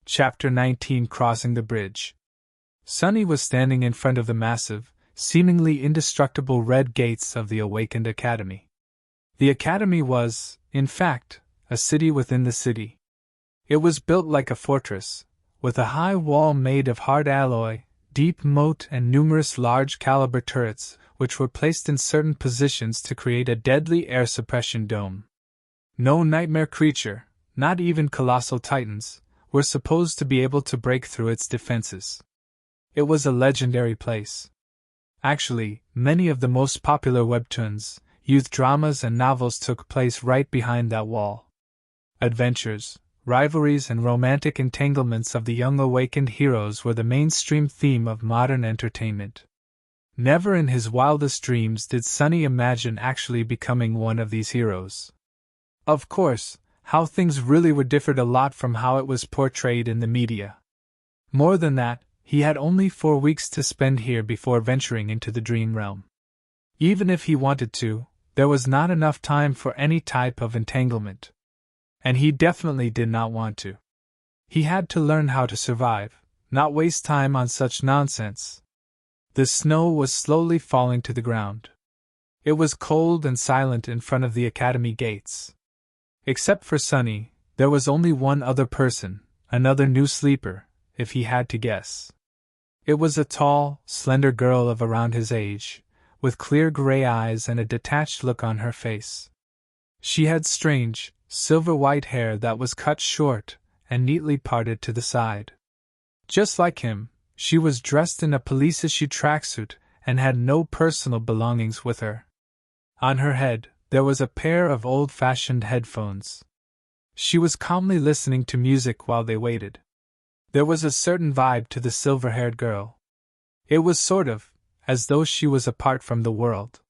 Chapter 19: Crossing the Bridge. Sunny was standing in front of the massive, seemingly indestructible red gates of the awakened academy. The academy was, in fact, a city within the city. It was built like a fortress, with a high wall made of hard alloy, deep moat, and numerous large-caliber turrets, which were placed in certain positions to create a deadly air suppression dome. No nightmare creature, not even colossal titans, were supposed to be able to break through its defenses. It was a legendary place. Actually, many of the most popular webtoons, youth dramas, and novels took place right behind that wall. Adventures, rivalries, and romantic entanglements of the young awakened heroes were the mainstream theme of modern entertainment. Never in his wildest dreams did Sunny imagine actually becoming one of these heroes. Of course, how things really were differed a lot from how it was portrayed in the media. More than that, he had only 4 weeks to spend here before venturing into the dream realm. Even if he wanted to, there was not enough time for any type of entanglement. And he definitely did not want to. He had to learn how to survive, not waste time on such nonsense. The snow was slowly falling to the ground. It was cold and silent in front of the academy gates. Except for Sunny, there was only one other person, another new sleeper, if he had to guess. It was a tall, slender girl of around his age, with clear gray eyes and a detached look on her face. She had strange, silver-white hair that was cut short and neatly parted to the side. Just like him, she was dressed in a police-issue tracksuit and had no personal belongings with her. On her head, there was a pair of old-fashioned headphones. She was calmly listening to music while they waited. There was a certain vibe to the silver-haired girl. It was sort of as though she was apart from the world.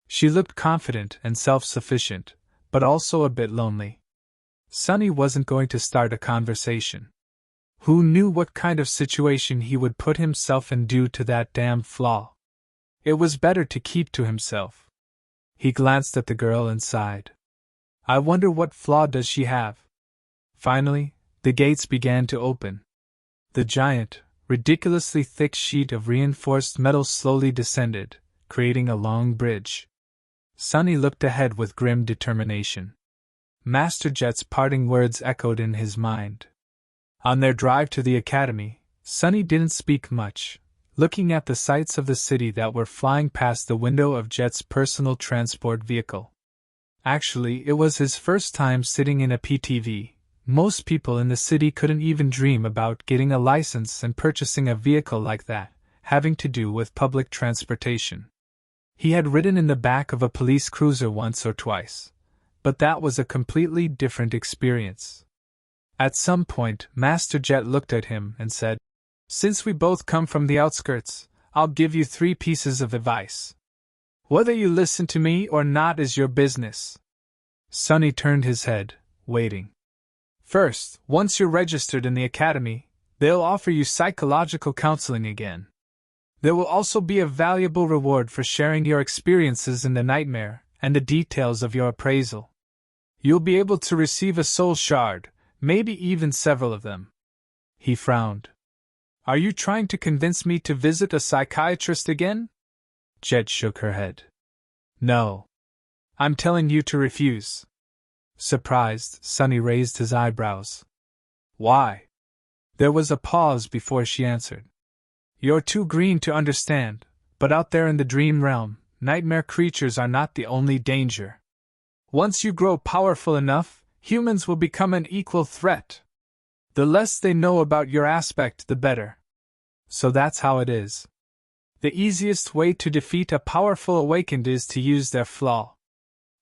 She looked confident and self-sufficient, but also a bit lonely. Sunny wasn't going to start a conversation. Who knew what kind of situation he would put himself in due to that damn flaw? It was better to keep to himself. He glanced at the girl and sighed. I wonder what flaw does she have? Finally, the gates began to open. The giant, ridiculously thick sheet of reinforced metal slowly descended, creating a long bridge. Sunny looked ahead with grim determination. Master Jet's parting words echoed in his mind. On their drive to the academy, Sunny didn't speak much, looking at the sights of the city that were flying past the window of Jet's personal transport vehicle. Actually, it was his first time sitting in a PTV. Most people in the city couldn't even dream about getting a license and purchasing a vehicle like that, having to do with public transportation. He had ridden in the back of a police cruiser once or twice, but that was a completely different experience. At some point, Master Jet looked at him and said, Since we both come from the outskirts, I'll give you 3 pieces of advice. Whether you listen to me or not is your business. Sunny turned his head, waiting. First, once you're registered in the academy, they'll offer you psychological counseling again. There will also be a valuable reward for sharing your experiences in the nightmare and the details of your appraisal. You'll be able to receive a soul shard, maybe even several of them. He frowned. Are you trying to convince me to visit a psychiatrist again? Jet shook her head. No. I'm telling you to refuse. Surprised, Sunny raised his eyebrows. Why? There was a pause before she answered. You're too green to understand, but out there in the dream realm, nightmare creatures are not the only danger. Once you grow powerful enough, humans will become an equal threat. The less they know about your aspect, the better. So that's how it is. The easiest way to defeat a powerful awakened is to use their flaw.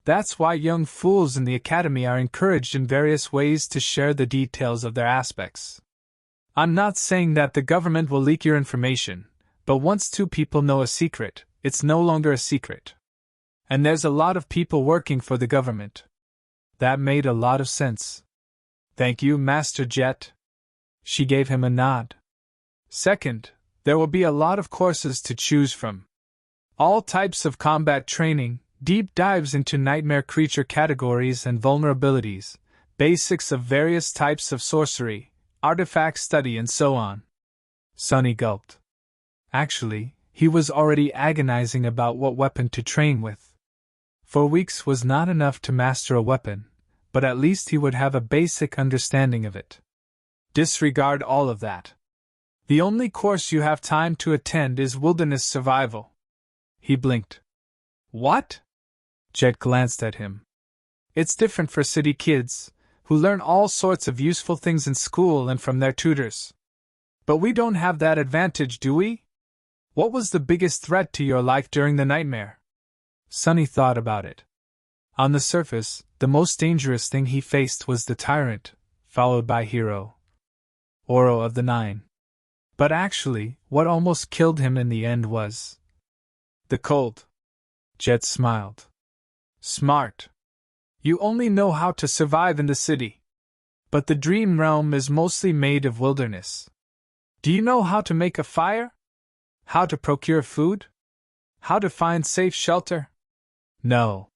That's why young fools in the academy are encouraged in various ways to share the details of their aspects. I'm not saying that the government will leak your information, but once 2 people know a secret, it's no longer a secret. And there's a lot of people working for the government. That made a lot of sense. Thank you, Master Jet. She gave him a nod. Second, there will be a lot of courses to choose from. All types of combat training, deep dives into nightmare creature categories and vulnerabilities, basics of various types of sorcery, artifact study, and so on. Sonny gulped. Actually, he was already agonizing about what weapon to train with. 4 weeks was not enough to master a weapon, but at least he would have a basic understanding of it. Disregard all of that. The only course you have time to attend is wilderness survival. He blinked. What? Jet glanced at him. It's different for city kids, who learn all sorts of useful things in school and from their tutors. But we don't have that advantage, do we? What was the biggest threat to your life during the nightmare? Sonny thought about it. On the surface, the most dangerous thing he faced was the tyrant, followed by Hero. Oro of the Nine. But actually, what almost killed him in the end was the cold. Jet smiled. Smart. You only know how to survive in the city. But the dream realm is mostly made of wilderness. Do you know how to make a fire? How to procure food? How to find safe shelter? No.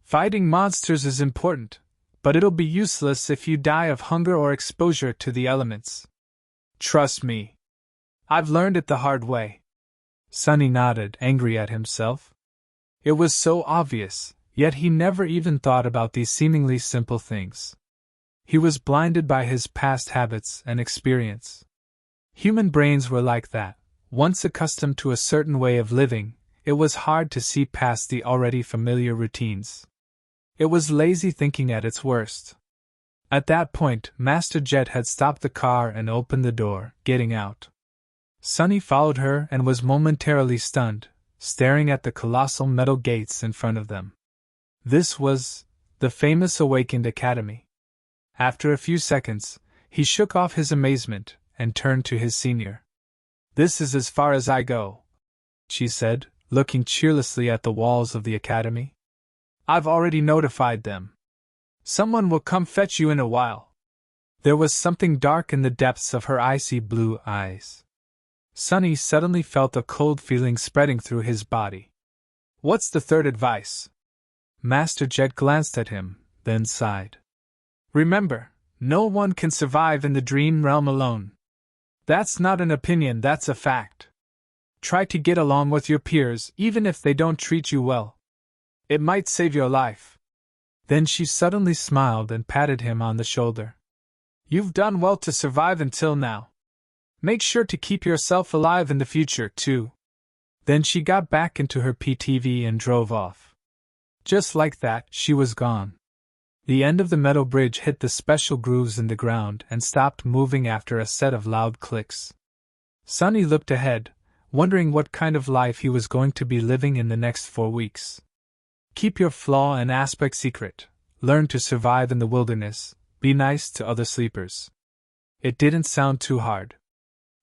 Fighting monsters is important, but it'll be useless if you die of hunger or exposure to the elements. Trust me. I've learned it the hard way. Sonny nodded, angry at himself. It was so obvious, yet he never even thought about these seemingly simple things. He was blinded by his past habits and experience. Human brains were like that. Once accustomed to a certain way of living, it was hard to see past the already familiar routines. It was lazy thinking at its worst. At that point, Master Jet had stopped the car and opened the door, getting out. Sonny followed her and was momentarily stunned, staring at the colossal metal gates in front of them. This was the famous Awakened Academy. After a few seconds, he shook off his amazement and turned to his senior. This is as far as I go, she said, looking cheerlessly at the walls of the academy. I've already notified them. Someone will come fetch you in a while. There was something dark in the depths of her icy blue eyes. Sonny suddenly felt a cold feeling spreading through his body. What's the third advice? Master Jet glanced at him, then sighed. Remember, no one can survive in the dream realm alone. That's not an opinion, that's a fact. Try to get along with your peers, even if they don't treat you well. It might save your life. Then she suddenly smiled and patted him on the shoulder. You've done well to survive until now. Make sure to keep yourself alive in the future, too. Then she got back into her PTV and drove off. Just like that, she was gone. The end of the metal bridge hit the special grooves in the ground and stopped moving after a set of loud clicks. Sonny looked ahead, wondering what kind of life he was going to be living in the next 4 weeks. Keep your flaw and aspect secret, learn to survive in the wilderness, be nice to other sleepers. It didn't sound too hard.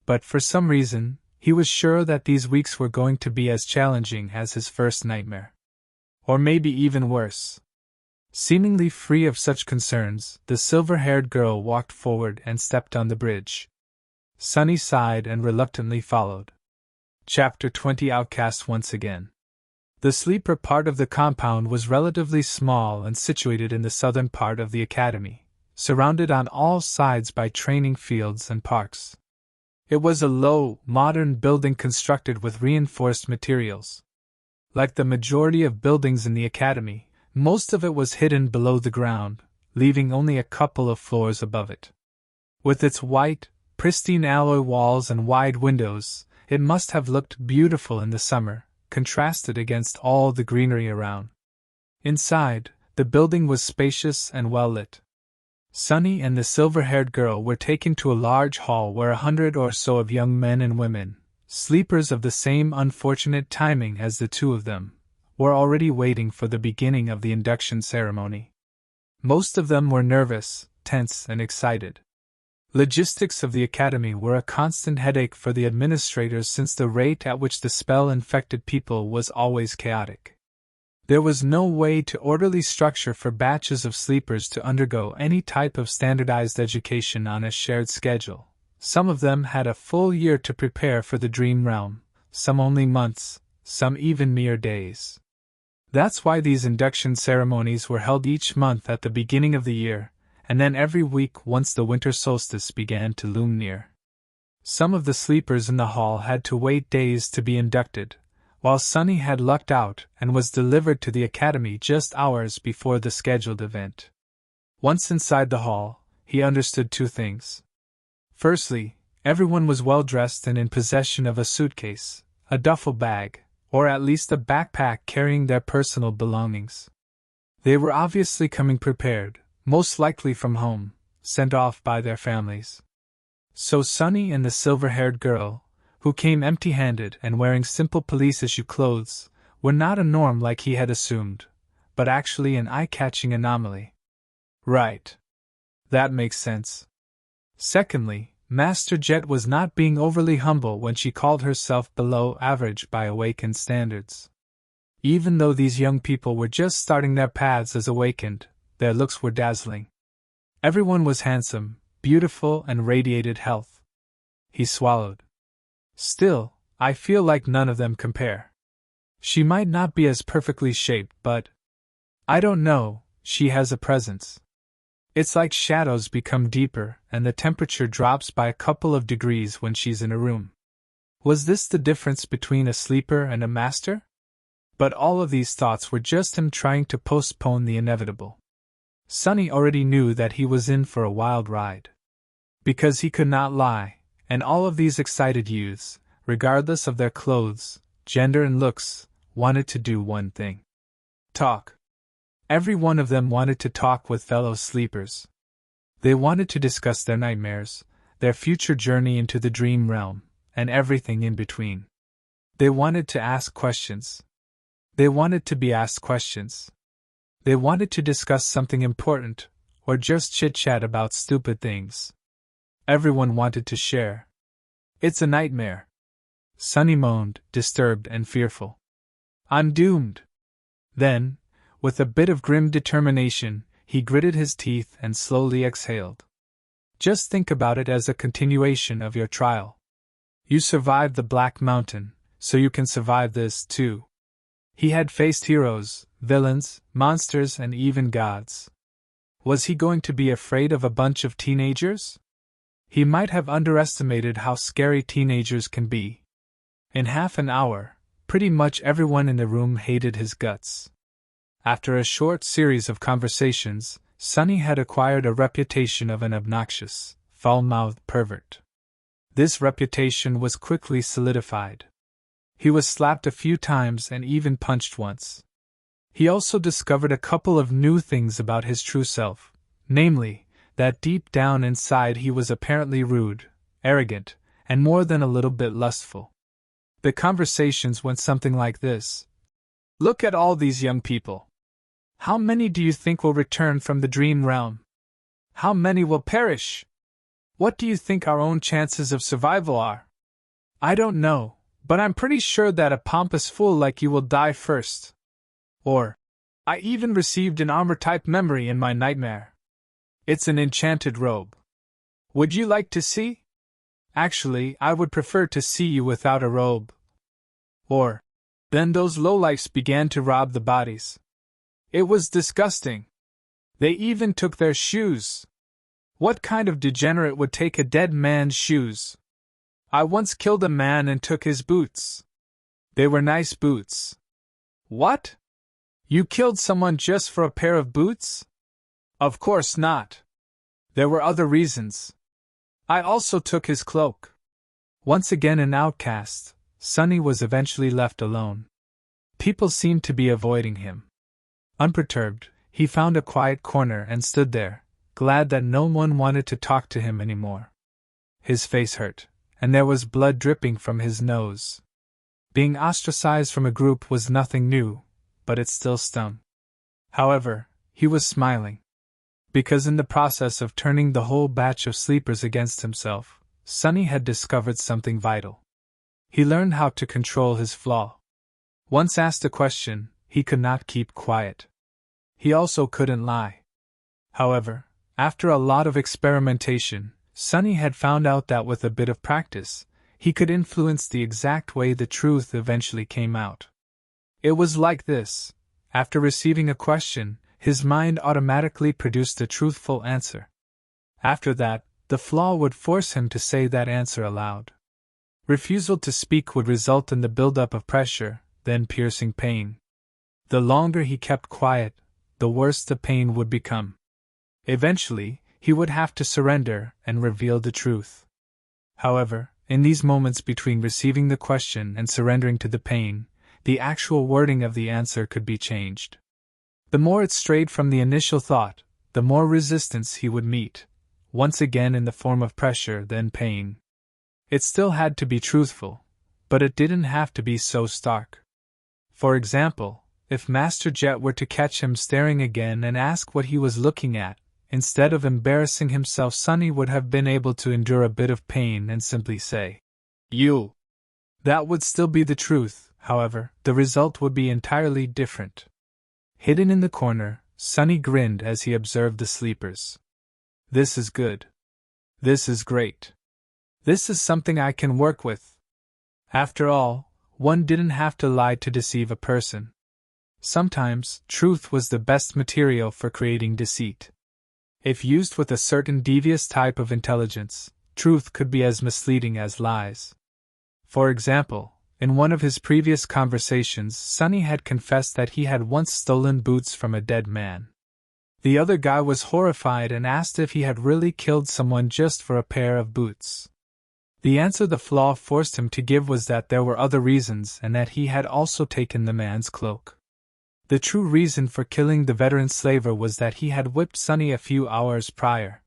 But for some reason, he was sure that these weeks were going to be as challenging as his first nightmare. Or maybe even worse. Seemingly free of such concerns, the silver-haired girl walked forward and stepped on the bridge. Sonny sighed and reluctantly followed. Chapter 20 Outcast once again. The sleeper part of the compound was relatively small and situated in the southern part of the academy, surrounded on all sides by training fields and parks. It was a low, modern building constructed with reinforced materials. Like the majority of buildings in the academy, most of it was hidden below the ground, leaving only a couple of floors above it. With its white, pristine alloy walls and wide windows, it must have looked beautiful in the summer, contrasted against all the greenery around. Inside, the building was spacious and well lit. Sonny and the silver-haired girl were taken to a large hall where 100 or so of young men and women, sleepers of the same unfortunate timing as the two of them, were already waiting for the beginning of the induction ceremony. Most of them were nervous, tense, and excited. Logistics of the academy were a constant headache for the administrators since the rate at which the spell infected people was always chaotic. There was no way to orderly structure for batches of sleepers to undergo any type of standardized education on a shared schedule. Some of them had a full year to prepare for the dream realm, some only months, some even mere days. That's why these induction ceremonies were held each month at the beginning of the year, and then every week once the winter solstice began to loom near. Some of the sleepers in the hall had to wait days to be inducted, while Sunny had lucked out and was delivered to the academy just hours before the scheduled event. Once inside the hall, he understood two things. Firstly, everyone was well dressed and in possession of a suitcase, a duffel bag, or at least a backpack carrying their personal belongings. They were obviously coming prepared, most likely from home, sent off by their families. So Sunny and the silver-haired girl, who came empty-handed and wearing simple police-issue clothes, were not a norm like he had assumed, but actually an eye-catching anomaly. Right. That makes sense. Secondly, Master Jet was not being overly humble when she called herself below average by Awakened standards. Even though these young people were just starting their paths as Awakened, their looks were dazzling. Everyone was handsome, beautiful, and radiated health. He swallowed. Still, I feel like none of them compare. She might not be as perfectly shaped, but I don't know, she has a presence. It's like shadows become deeper and the temperature drops by a couple of degrees when she's in a room. Was this the difference between a sleeper and a master? But all of these thoughts were just him trying to postpone the inevitable. Sunny already knew that he was in for a wild ride. Because he could not lie, and all of these excited youths, regardless of their clothes, gender and looks, wanted to do one thing. Talk. Every one of them wanted to talk with fellow sleepers. They wanted to discuss their nightmares, their future journey into the dream realm, and everything in between. They wanted to ask questions. They wanted to be asked questions. They wanted to discuss something important, or just chit-chat about stupid things. Everyone wanted to share. It's a nightmare. Sunny moaned, disturbed and fearful. I'm doomed. Then, with a bit of grim determination, he gritted his teeth and slowly exhaled. Just think about it as a continuation of your trial. You survived the Black Mountain, so you can survive this too. He had faced heroes, villains, monsters, and even gods. Was he going to be afraid of a bunch of teenagers? He might have underestimated how scary teenagers can be. In half an hour, pretty much everyone in the room hated his guts. After a short series of conversations, Sunny had acquired a reputation of an obnoxious, foul-mouthed pervert. This reputation was quickly solidified. He was slapped a few times and even punched once. He also discovered a couple of new things about his true self, namely, that deep down inside he was apparently rude, arrogant, and more than a little bit lustful. The conversations went something like this. Look at all these young people. How many do you think will return from the dream realm? How many will perish? What do you think our own chances of survival are? I don't know, but I'm pretty sure that a pompous fool like you will die first. Or, I even received an armor-type memory in my nightmare. It's an enchanted robe. Would you like to see? Actually, I would prefer to see you without a robe. Or, then those lowlifes began to rob the bodies. It was disgusting. They even took their shoes. What kind of degenerate would take a dead man's shoes? I once killed a man and took his boots. They were nice boots. What? You killed someone just for a pair of boots? Of course not. There were other reasons. I also took his cloak. Once again an outcast, Sunny was eventually left alone. People seemed to be avoiding him. Unperturbed, he found a quiet corner and stood there, glad that no one wanted to talk to him anymore. His face hurt, and there was blood dripping from his nose. Being ostracized from a group was nothing new, but it still stung. However, he was smiling. Because in the process of turning the whole batch of sleepers against himself, Sunny had discovered something vital. He learned how to control his flaw. Once asked a question, he could not keep quiet. He also couldn't lie. However, after a lot of experimentation, Sunny had found out that with a bit of practice, he could influence the exact way the truth eventually came out. It was like this. After receiving a question, his mind automatically produced a truthful answer. After that, the flaw would force him to say that answer aloud. Refusal to speak would result in the buildup of pressure, then piercing pain. The longer he kept quiet, the worse the pain would become. Eventually, he would have to surrender and reveal the truth. However, in these moments between receiving the question and surrendering to the pain, the actual wording of the answer could be changed. The more it strayed from the initial thought, the more resistance he would meet, once again in the form of pressure, then pain. It still had to be truthful, but it didn't have to be so stark. For example, if Master Jet were to catch him staring again and ask what he was looking at, instead of embarrassing himself, Sunny would have been able to endure a bit of pain and simply say, "You." That would still be the truth, however, the result would be entirely different. Hidden in the corner, Sunny grinned as he observed the sleepers. "This is good. This is great. This is something I can work with." After all, one didn't have to lie to deceive a person. Sometimes, truth was the best material for creating deceit. If used with a certain devious type of intelligence, truth could be as misleading as lies. For example, in one of his previous conversations, Sunny had confessed that he had once stolen boots from a dead man. The other guy was horrified and asked if he had really killed someone just for a pair of boots. The answer the flaw forced him to give was that there were other reasons and that he had also taken the man's cloak. The true reason for killing the veteran slaver was that he had whipped Sunny a few hours prior.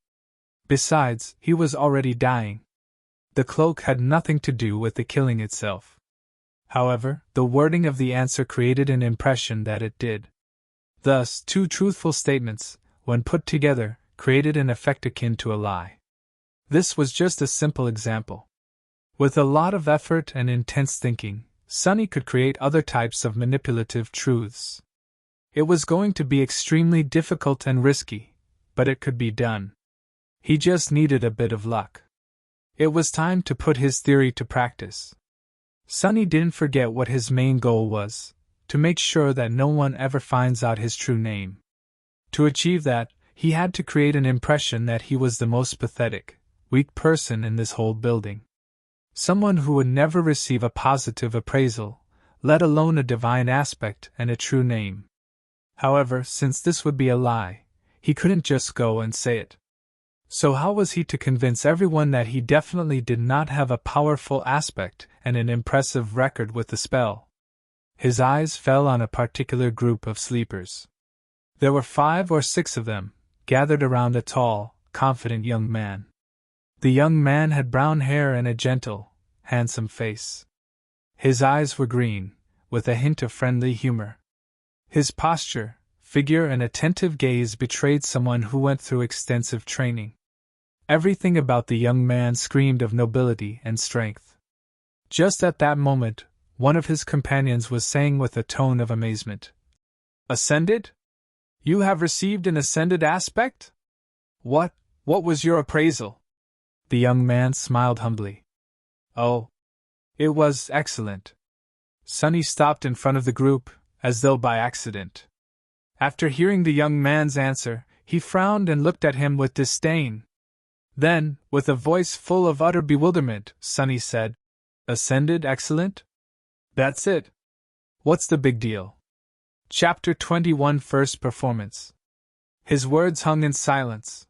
Besides, he was already dying. The cloak had nothing to do with the killing itself. However, the wording of the answer created an impression that it did. Thus, two truthful statements, when put together, created an effect akin to a lie. This was just a simple example. With a lot of effort and intense thinking, Sunny could create other types of manipulative truths. It was going to be extremely difficult and risky, but it could be done. He just needed a bit of luck. It was time to put his theory to practice. Sunny didn't forget what his main goal was: to make sure that no one ever finds out his true name. To achieve that, he had to create an impression that he was the most pathetic, weak person in this whole building. Someone who would never receive a positive appraisal, let alone a divine aspect and a true name. However, since this would be a lie, he couldn't just go and say it. So how was he to convince everyone that he definitely did not have a powerful aspect and an impressive record with the spell? His eyes fell on a particular group of sleepers. There were 5 or 6 of them, gathered around a tall, confident young man. The young man had brown hair and a gentle, handsome face. His eyes were green, with a hint of friendly humor. His posture, figure, and attentive gaze betrayed someone who went through extensive training. Everything about the young man screamed of nobility and strength. Just at that moment, one of his companions was saying with a tone of amazement, "Ascended? You have received an ascended aspect? What was your appraisal?" The young man smiled humbly. "Oh, it was excellent." Sunny stopped in front of the group, as though by accident. After hearing the young man's answer, he frowned and looked at him with disdain. Then, with a voice full of utter bewilderment, Sunny said, "Ascended excellent? That's it. What's the big deal?" Chapter 21 First Performance. His words hung in silence.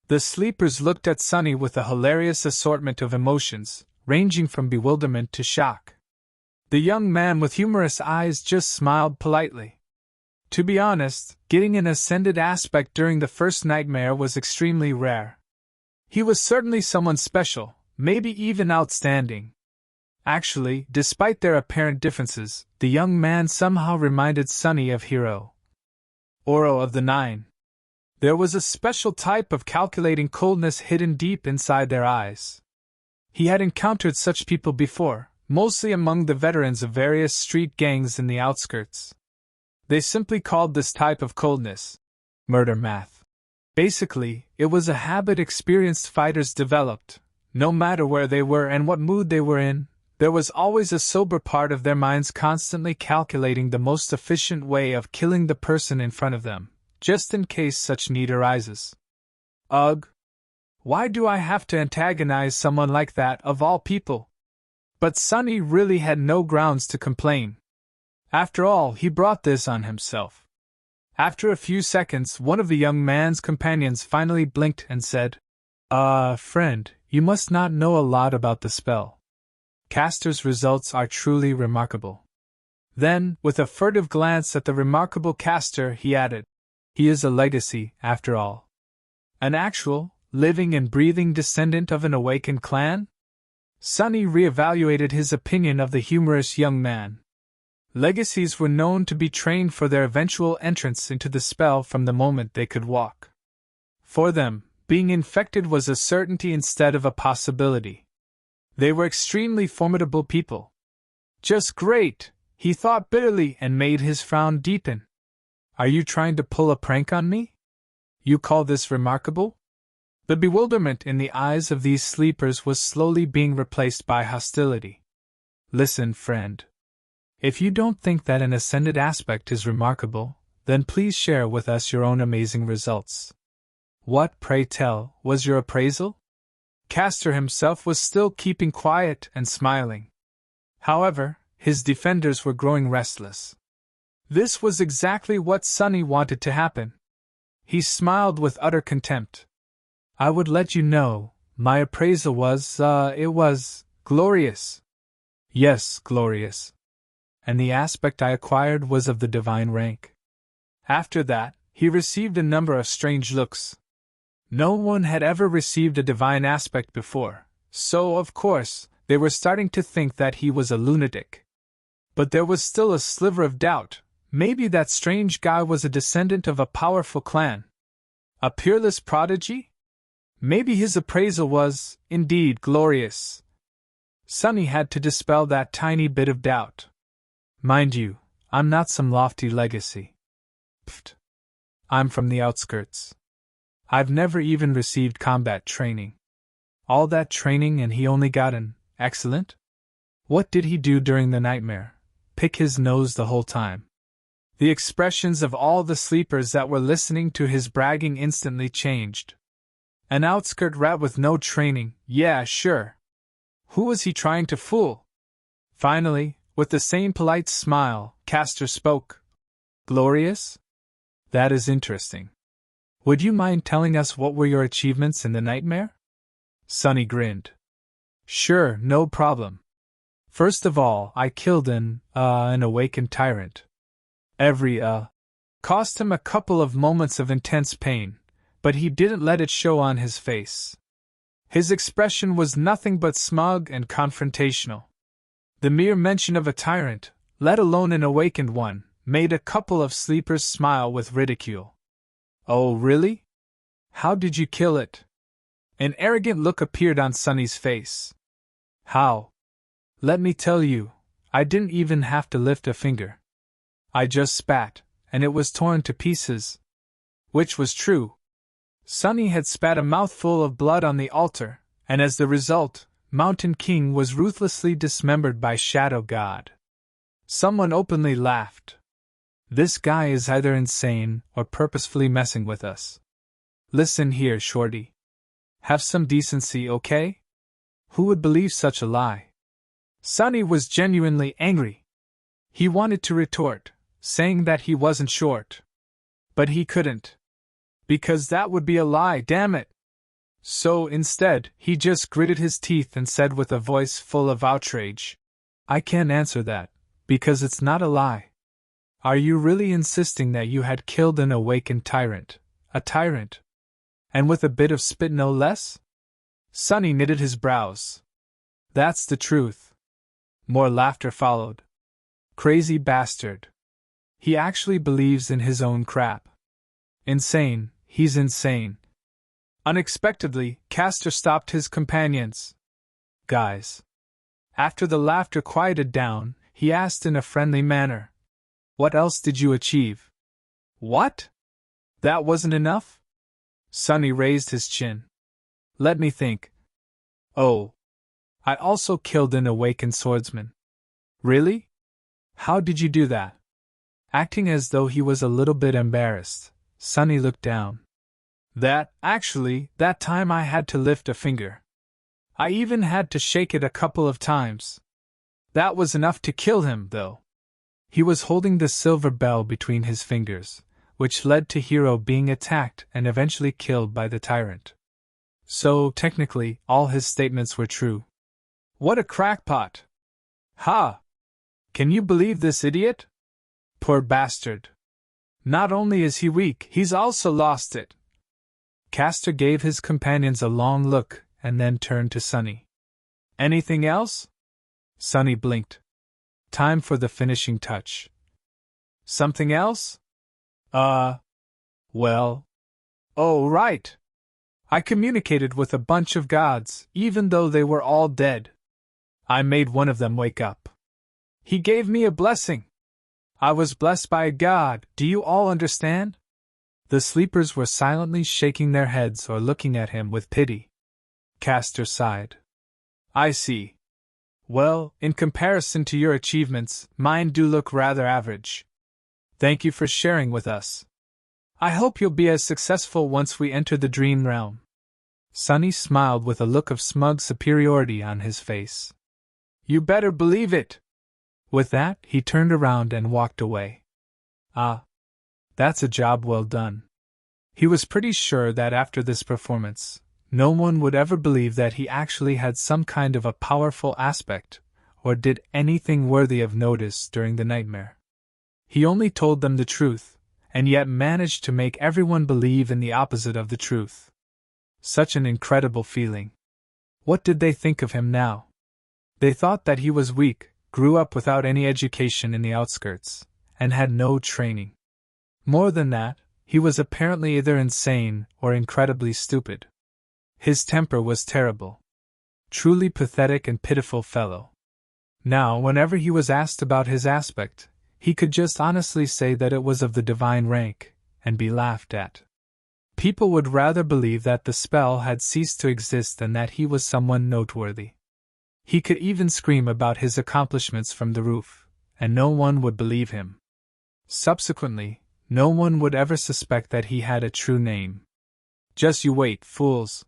The sleepers looked at Sunny with a hilarious assortment of emotions, ranging from bewilderment to shock. The young man with humorous eyes just smiled politely. To be honest, getting an ascended aspect during the first nightmare was extremely rare. He was certainly someone special, maybe even outstanding. Actually, despite their apparent differences, the young man somehow reminded Sunny of Hero. Oro of the Nine. There was a special type of calculating coldness hidden deep inside their eyes. He had encountered such people before, mostly among the veterans of various street gangs in the outskirts. They simply called this type of coldness murder math. Basically, it was a habit experienced fighters developed. No matter where they were and what mood they were in, there was always a sober part of their minds constantly calculating the most efficient way of killing the person in front of them, just in case such need arises. Ugh! Why do I have to antagonize someone like that, of all people? But Sunny really had no grounds to complain. After all, he brought this on himself. After a few seconds, one of the young man's companions finally blinked and said, Friend, you must not know a lot about the spell. Castor's results are truly remarkable. Then, with a furtive glance at the remarkable Castor, he added, he is a legacy, after all. An actual, living and breathing descendant of an awakened clan? Sunny reevaluated his opinion of the humorous young man. Legacies were known to be trained for their eventual entrance into the spell from the moment they could walk. For them, being infected was a certainty instead of a possibility. They were extremely formidable people. Just great, he thought bitterly and made his frown deepen. Are you trying to pull a prank on me? You call this remarkable? The bewilderment in the eyes of these sleepers was slowly being replaced by hostility. Listen, friend. If you don't think that an ascended aspect is remarkable, then please share with us your own amazing results. What, pray tell, was your appraisal? Castor himself was still keeping quiet and smiling. However, his defenders were growing restless. This was exactly what Sunny wanted to happen. He smiled with utter contempt. I would let you know, my appraisal was, it was glorious. Yes, glorious. And the aspect I acquired was of the divine rank. After that, he received a number of strange looks. No one had ever received a divine aspect before, so, of course, they were starting to think that he was a lunatic. But there was still a sliver of doubt. Maybe that strange guy was a descendant of a powerful clan. A peerless prodigy? Maybe his appraisal was, indeed, glorious. Sunny had to dispel that tiny bit of doubt. Mind you, I'm not some lofty legacy. Pfft. I'm from the outskirts. I've never even received combat training. All that training and he only got an excellent? What did he do during the nightmare? Pick his nose the whole time. The expressions of all the sleepers that were listening to his bragging instantly changed. An outskirt rat with no training, yeah, sure. Who was he trying to fool? Finally, with the same polite smile, Castor spoke. Glorious? That is interesting. Would you mind telling us what were your achievements in the nightmare? Sunny grinned. Sure, no problem. First of all, I killed an awakened tyrant. Cost him a couple of moments of intense pain, but he didn't let it show on his face. His expression was nothing but smug and confrontational. The mere mention of a tyrant, let alone an awakened one, made a couple of sleepers smile with ridicule. Oh, really? How did you kill it? An arrogant look appeared on Sunny's face. How? Let me tell you, I didn't even have to lift a finger. I just spat, and it was torn to pieces. Which was true. Sunny had spat a mouthful of blood on the altar, and as the result, Mountain King was ruthlessly dismembered by Shadow God. Someone openly laughed. This guy is either insane or purposefully messing with us. Listen here, Shorty. Have some decency, okay? Who would believe such a lie? Sunny was genuinely angry. He wanted to retort, saying that he wasn't short. But he couldn't. Because that would be a lie, damn it! So, instead, he just gritted his teeth and said with a voice full of outrage, I can't answer that, because it's not a lie. Are you really insisting that you had killed an awakened tyrant? A tyrant? And with a bit of spit no less? Sunny knitted his brows. That's the truth. More laughter followed. Crazy bastard. He actually believes in his own crap. Insane, he's insane. Unexpectedly, Castor stopped his companions. Guys. After the laughter quieted down, he asked in a friendly manner. What else did you achieve? What? That wasn't enough? Sunny raised his chin. Let me think. Oh. I also killed an awakened swordsman. Really? How did you do that? Acting as though he was a little bit embarrassed, Sonny looked down. That time I had to lift a finger. I even had to shake it a couple of times. That was enough to kill him, though. He was holding the silver bell between his fingers, which led to Hero being attacked and eventually killed by the tyrant. So, technically, all his statements were true. What a crackpot! Ha! Can you believe this idiot? Poor bastard. Not only is he weak, he's also lost it. Castor gave his companions a long look and then turned to Sonny. Anything else? Sonny blinked. Time for the finishing touch. Something else? Well. Oh, right. I communicated with a bunch of gods, even though they were all dead. I made one of them wake up. He gave me a blessing. I was blessed by a god, do you all understand? The sleepers were silently shaking their heads or looking at him with pity. Castor sighed. I see. Well, in comparison to your achievements, mine do look rather average. Thank you for sharing with us. I hope you'll be as successful once we enter the dream realm. Sonny smiled with a look of smug superiority on his face. You better believe it. With that, he turned around and walked away. Ah, that's a job well done. He was pretty sure that after this performance, no one would ever believe that he actually had some kind of a powerful aspect, or did anything worthy of notice during the nightmare. He only told them the truth, and yet managed to make everyone believe in the opposite of the truth. Such an incredible feeling. What did they think of him now? They thought that he was weak, grew up without any education in the outskirts, and had no training. More than that, he was apparently either insane or incredibly stupid. His temper was terrible. Truly pathetic and pitiful fellow. Now, whenever he was asked about his aspect, he could just honestly say that it was of the divine rank, and be laughed at. People would rather believe that the spell had ceased to exist than that he was someone noteworthy. He could even scream about his accomplishments from the roof, and no one would believe him. Subsequently, no one would ever suspect that he had a true name. Just you wait, fools.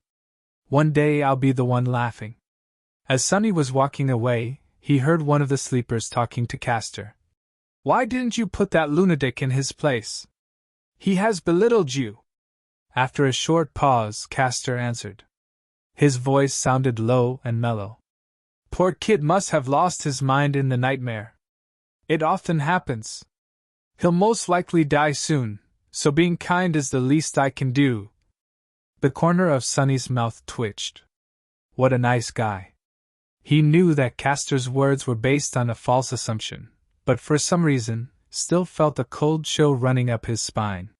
One day I'll be the one laughing. As Sonny was walking away, he heard one of the sleepers talking to Castor. Why didn't you put that lunatic in his place? He has belittled you. After a short pause, Castor answered. His voice sounded low and mellow. Poor kid must have lost his mind in the nightmare. It often happens. He'll most likely die soon, so being kind is the least I can do. The corner of Sonny's mouth twitched. What a nice guy. He knew that Castor's words were based on a false assumption, but for some reason, still felt a cold chill running up his spine.